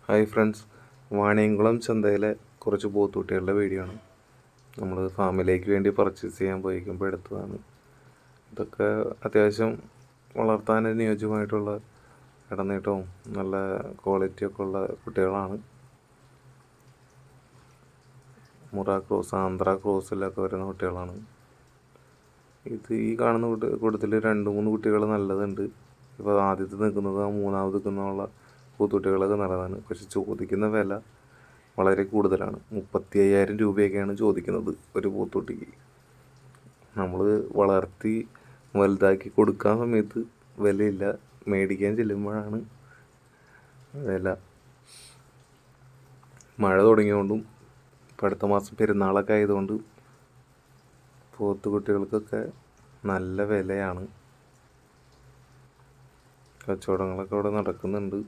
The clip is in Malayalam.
ഹായ് ഫ്രണ്ട്സ്, വാണിയംകുളം ചന്തയിലെ കുറച്ച് പോത്തുകുട്ടികളുടെ വീഡിയോ ആണ്. നമ്മൾ ഫാമിലേക്ക് വേണ്ടി പർച്ചേസ് ചെയ്യാൻ പോയിക്കുമ്പോൾ എടുത്തതാണ്. ഇതൊക്കെ അത്യാവശ്യം വളർത്താൻ അനുയോജ്യമായിട്ടുള്ള ഇടനീട്ടവും നല്ല ക്വാളിറ്റിയൊക്കെ ഉള്ള കുട്ടികളാണ്. മുറ ക്രോസ്, ആന്ധ്ര ക്രോസിലൊക്കെ വരുന്ന കുട്ടികളാണ്. ഈ കാണുന്ന കൂട്ടത്തിൽ 2-3 കുട്ടികൾ നല്ലതുണ്ട്. ഇപ്പോൾ ആദ്യത്തെ നിൽക്കുന്നത്, മൂന്നാമത് നിൽക്കുന്നുള്ള പോത്തുകുട്ടികളൊക്കെ നല്ലതാണ്. പക്ഷെ ചോദിക്കുന്ന വില വളരെ കൂടുതലാണ്. 35,000 രൂപയൊക്കെയാണ് ചോദിക്കുന്നത് ഒരു പോത്തുകുട്ടിക്ക്. നമ്മൾ വളർത്തി വലുതാക്കി കൊടുക്കാൻ സമയത്ത് വിലയില്ല, മേടിക്കാൻ ചെല്ലുമ്പോഴാണ് വില. മഴ തുടങ്ങിയതുകൊണ്ടും ഇപ്പം അടുത്ത മാസം പെരുന്നാളൊക്കെ ആയതുകൊണ്ട് പോത്തുകുട്ടികൾക്കൊക്കെ നല്ല വിലയാണ്. കച്ചവടങ്ങളൊക്കെ ഇവിടെ നടക്കുന്നുണ്ട്.